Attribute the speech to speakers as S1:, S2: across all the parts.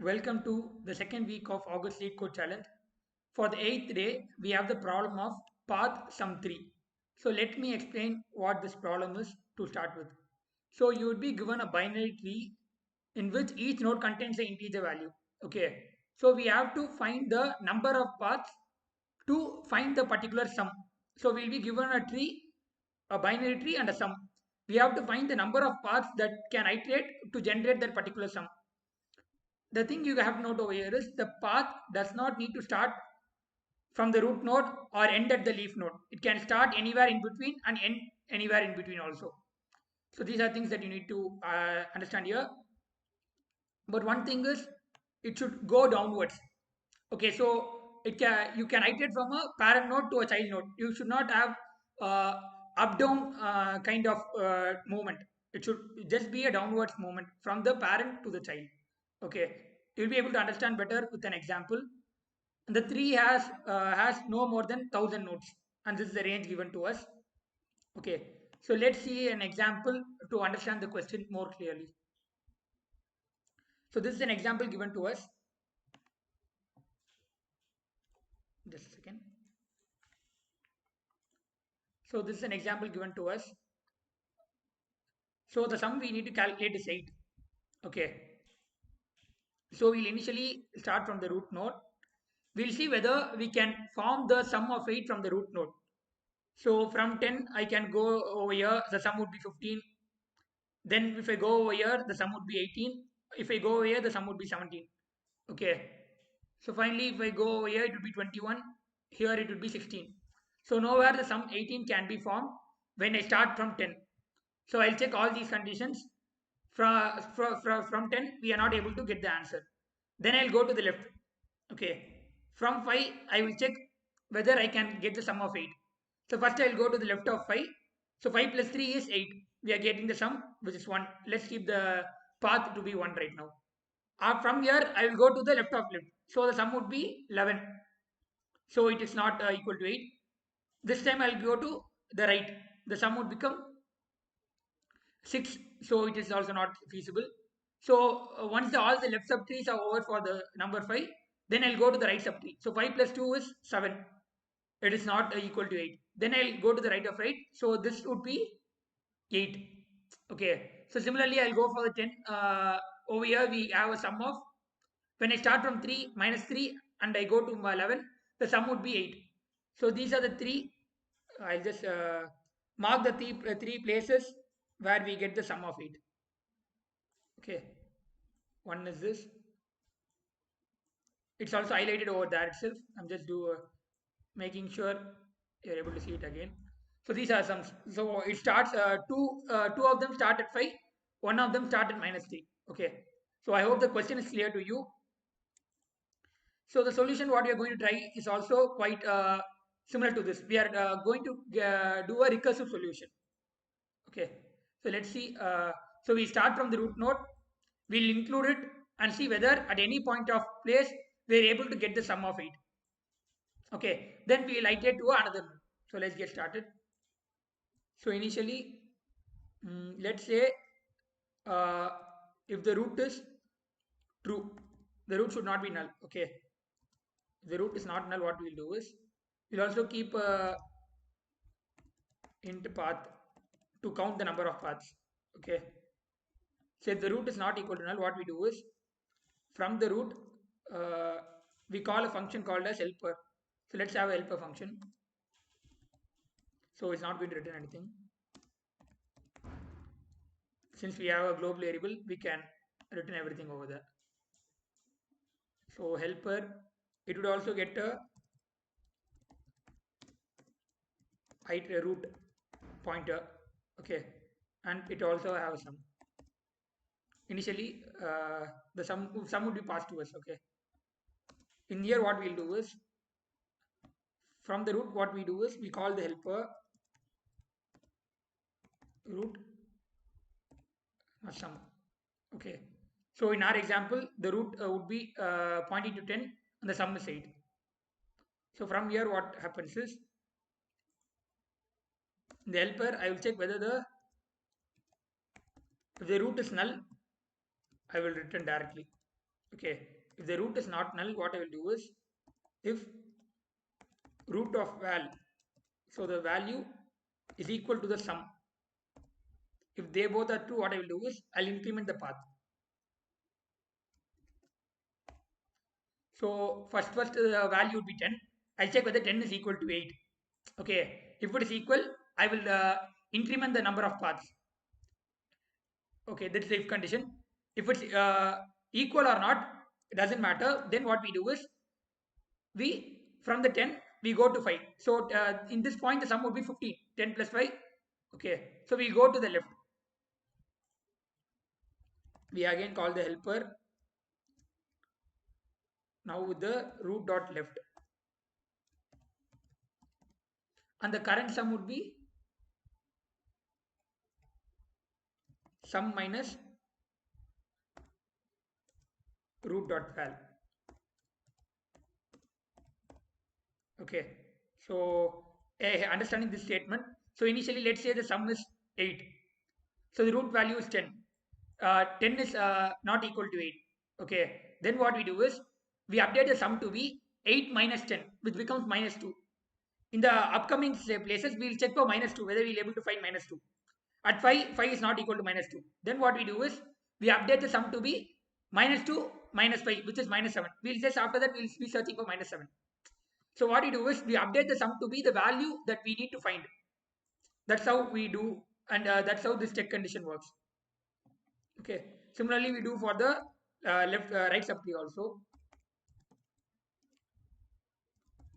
S1: Welcome to the second week of August Lead Code Challenge. For the eighth day, we have the problem of path sum 3. So let me explain what this problem is to start with. So you would be given a binary tree in which each node contains an integer value. Okay. So we have to find the number of paths to find the particular sum. So we'll be given a tree, a binary tree and a sum. We have to find the number of paths that can iterate to generate that particular sum. The thing you have to note over here is the path does not need to start from the root node or end at the leaf node. It can start anywhere in between and end anywhere in between also. So these are things that you need to understand here. But one thing is it should go downwards. Okay, so you can iterate from a parent node to a child node. You should not have up down kind of movement. It should just be a downwards movement from the parent to the child. Okay, you'll be able to understand better with an example. And the tree has no more than 1000 nodes, and this is the range given to us. Okay, so let's see an example to understand the question more clearly. So this is an example given to us. Just a second. So this is an example given to us. So the sum we need to calculate is 8. Okay. So we'll initially start from the root node. We'll see whether we can form the sum of 8 from the root node. So from 10, I can go over here. The sum would be 15. Then if I go over here, the sum would be 18. If I go over here, the sum would be 17. Okay. So finally, if I go over here, it would be 21. Here it would be 16. So nowhere the sum 18 can be formed when I start from 10. So I'll check all these conditions. From 10, we are not able to get the answer. Then I'll go to the left. Okay. From 5, I will check whether I can get the sum of 8. So first I will go to the left of 5. So 5 plus 3 is 8. We are getting the sum, which is 1. Let's keep the path to be 1 right now. From here, I will go to the left of left. So the sum would be 11. So it is not equal to 8. This time I will go to the right. The sum would become 6. So it is also not feasible. So once all the left subtrees are over for the number 5, then I'll go to the right subtree. So 5 plus 2 is 7. It is not equal to 8. Then I'll go to the right of 8. So this would be 8. Okay. So similarly, I'll go for the 10. Over here, we have a sum of, when I start from 3 minus 3 and I go to 11, the sum would be 8. So these are the three. I'll just mark the three places where we get the sum of 8. Okay. One is this. It's also highlighted over there itself. I'm just making sure you're able to see it again. So these are sums. So it starts two of them start at 5, one of them start at minus 3. Okay. So I hope the question is clear to you. So the solution what we are going to try is also quite similar to this. We are going to do a recursive solution. Okay. So let's see. So we start from the root node. We'll include it and see whether at any point of place we are able to get the sum of 8. Okay. Then we'll iterate to another node. So let's get started. So initially, let's say uh, if the root is true, the root should not be null. Okay. If the root is not null, what we'll do is we'll also keep int path to count the number of paths. Okay. So if the root is not equal to null, what we do is from the root uh, we call a function called as helper. So let's have a helper function. So it's not going to return anything. Since we have a global variable, we can return everything over there. So helper, it would also get a root pointer. Okay. And it also has some. Initially, the sum would be passed to us. Okay. In here, what we'll do is from the root, what we do is we call the helper root sum. Okay. So in our example, the root would be pointing to 10 and the sum is 8. So from here, what happens is in the helper, I will check whether if the root is null, I will return directly. Okay, if the root is not null, what I will do is, if root of val, so the value is equal to the sum. If they both are true, what I will do is I'll increment the path. So first value would be 10. I'll check whether 10 is equal to 8. Okay, if it is equal, I will increment the number of paths. Okay, that's the if condition. If it's equal or not, it doesn't matter. Then what we do is, we from the 10 we go to 5. So in this point the sum would be 15. 10 plus 5. Okay, so we go to the left. We again call the helper. Now with the root dot left, and the current sum would be sum minus root dot val. Okay, so understanding this statement. So initially, let's say the sum is 8. So the root value is 10. 10 is not equal to 8. Okay, then what we do is we update the sum to be 8 minus 10, which becomes minus 2. In the upcoming places, we will check for minus 2, whether we will able to find minus 2. At 5, 5 is not equal to minus 2. Then what we do is we update the sum to be minus 2 minus 5, which is minus 7. We'll just after that we'll be searching for minus 7. So what we do is we update the sum to be the value that we need to find. That's how we do, and that's how this check condition works. Okay. Similarly, we do for the right subtree also.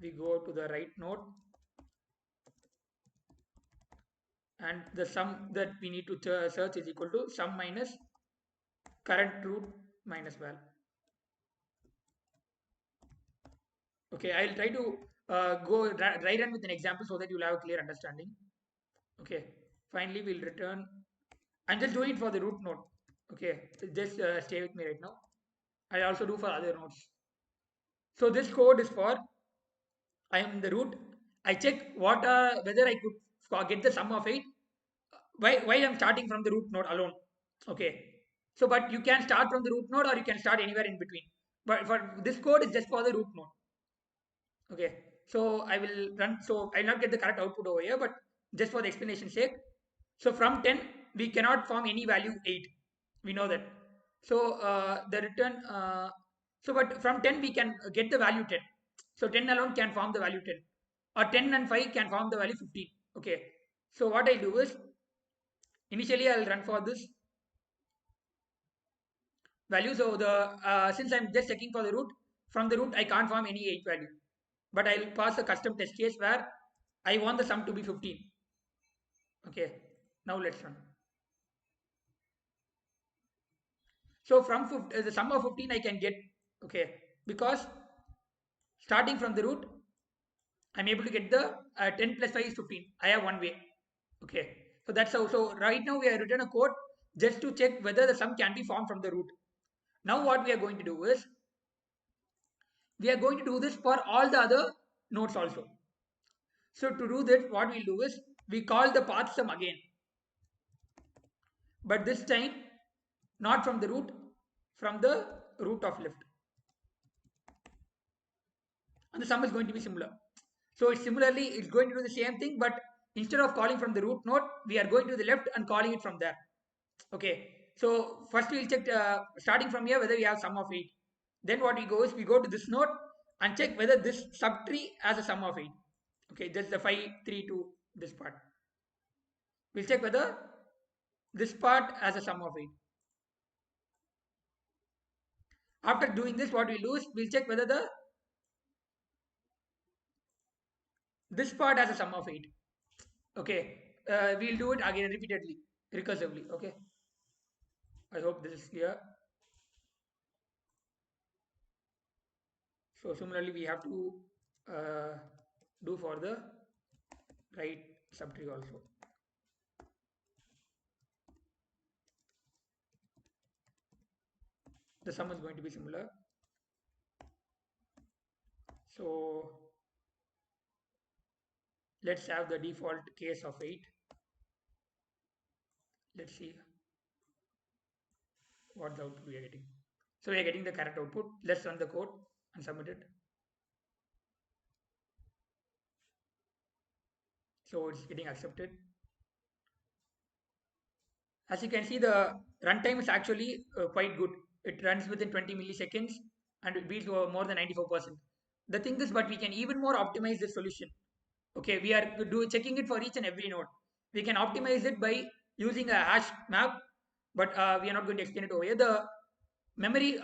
S1: We go to the right node, and the sum that we need to search is equal to sum minus current root minus val. Okay, I'll try to go dry run with an example so that you'll have a clear understanding. Okay, finally we'll return. I'm just doing it for the root node. Okay, just stay with me right now. I also do for other nodes. So this code is for, I am the root. I check what whether I could get the sum of 8 while I'm starting from the root node alone. Okay. So but you can start from the root node or you can start anywhere in between. But for this code is just for the root node. Okay. So I will run. So I will not get the correct output over here, but just for the explanation sake. So from 10 we cannot form any value 8. We know that. So the return. But from 10 we can get the value 10. So 10 alone can form the value 10, or 10 and 5 can form the value 15. Okay. So what I do is initially I'll run for this value. So the since I'm just checking for the root, from the root I can't form any 8 value, but I'll pass a custom test case where I want the sum to be 15. Okay, now let's run. So from the sum of 15 I can get. Okay, because starting from the root I'm able to get the 10 plus 5 is 15. I have one way. Okay, so that's how. So right now we have written a code just to check whether the sum can be formed from the root. Now what we are going to do is we are going to do this for all the other nodes also. So to do that, what we'll do is we call the path sum again, but this time not from the root, from the root of left, and the sum is going to be similar. So it's going to do the same thing, but instead of calling from the root node, we are going to the left and calling it from there. Okay. So first we'll check starting from here whether we have sum of 8. Then what we go is we go to this node and check whether this subtree has a sum of 8. Okay, just the 5, 3, 2, this part. We'll check whether this part has a sum of 8. After doing this, what we'll do is we'll check whether this part has a sum of 8. Okay, we'll do it again repeatedly, recursively. Okay, I hope this is clear. So similarly, we have to do for the right subtree also. The sum is going to be similar. So let's have the default case of 8. Let's see what the output we are getting. So we are getting the correct output. Let's run the code and submit it. So it's getting accepted. As you can see, the runtime is actually quite good. It runs within 20 milliseconds and it beats more than 94%. The thing is, but we can even more optimize the solution. Okay, we are checking it for each and every node. We can optimize it by using a hash map, but we are not going to explain it over here. The memory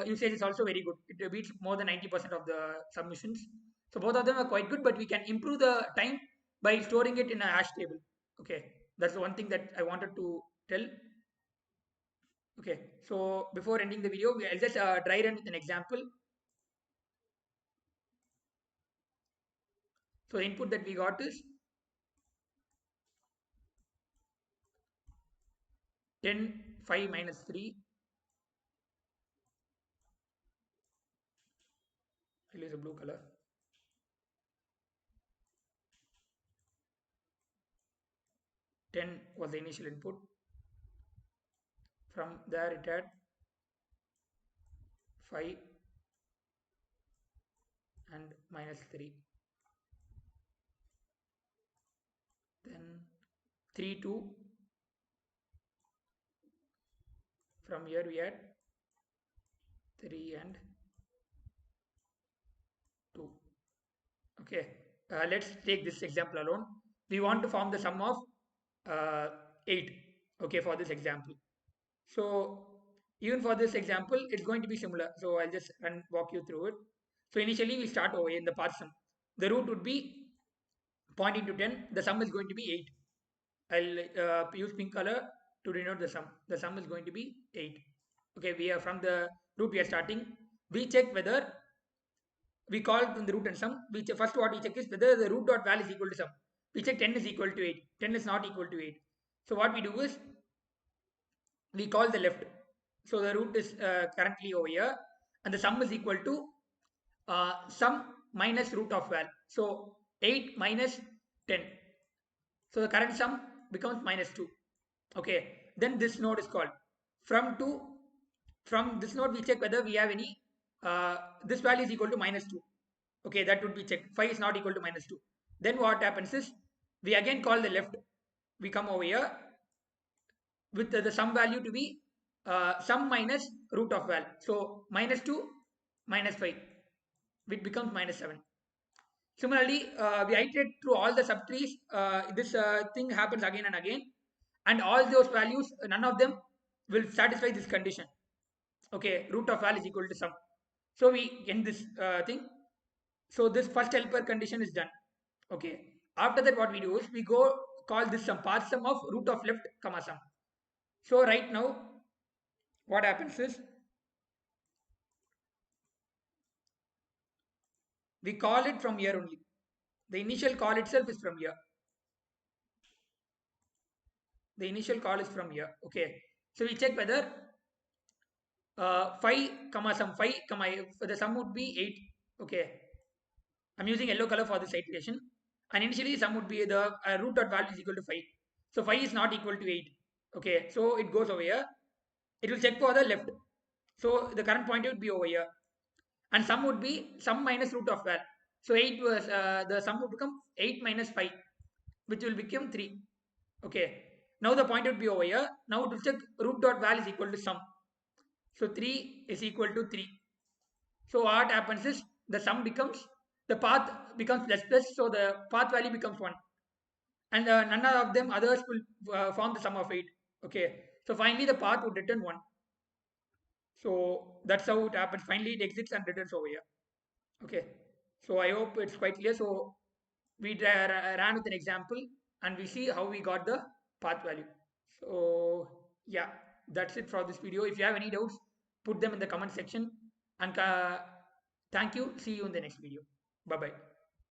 S1: usage is also very good. It beats more than 90% of the submissions. So both of them are quite good, but we can improve the time by storing it in a hash table. Okay, that's the one thing that I wanted to tell. Okay, so before ending the video, I'll just try run with an example. So the input that we got is 10, 5 minus 3. I'll use a blue color. 10 was the initial input. From there it had 5 and minus 3. Then 3, 2. From here we had 3 and 2. Okay, let's take this example alone. We want to form the sum of 8. Okay, for this example. So even for this example, it's going to be similar. So I'll just walk you through it. So initially we start over in the path sum. The root would be pointing to 10. The sum is going to be 8. I'll use pink color to denote the sum. The sum is going to be 8. Okay, we are from the root we are starting. We check whether we call from the root and sum. First what we check is whether the root dot val is equal to sum. We check 10 is equal to 8. 10 is not equal to 8. So what we do is we call the left. So the root is currently over here and the sum is equal to sum minus root of val. So 8 minus 10. So the current sum becomes minus 2. Okay. Then this node is called. From this node we check whether we have any this value is equal to minus 2. Okay, that would be checked. 5 is not equal to minus 2. Then what happens is we again call the left. We come over here with the sum value to be sum minus root of val. So minus 2 minus 5, which becomes minus 7. Similarly, we iterate through all the subtrees. This thing happens again and again, and all those values, none of them will satisfy this condition. Okay, root of val is equal to sum. So we end this thing. So this first helper condition is done. Okay. After that, what we do is we go call this sum, path sum of root of left comma sum. So right now, what happens is we call it from here only. The initial call itself is from here. The initial call is from here. Okay. So we check whether 5 comma sum 5 comma the sum would be 8. Okay. I'm using yellow color for this iteration. And initially sum would be the root dot value is equal to 5. So 5 is not equal to 8. Okay. So it goes over here. It will check for the left. So the current point would be over here. And sum would be sum minus root of val. So 8 was the sum would become 8 minus 5, which will become 3. Okay. Now the point would be over here. Now it will check root dot val is equal to sum. So 3 is equal to 3. So what happens is the sum becomes, the path becomes plus plus. So the path value becomes 1. And none of them others will form the sum of 8. Okay. So finally the path would return 1. So that's how it happens. Finally it exits and returns over here. Okay. So I hope it's quite clear. So we ran with an example and we see how we got the path value. So yeah, that's it for this video. If you have any doubts, put them in the comment section and thank you. See you in the next video. Bye bye.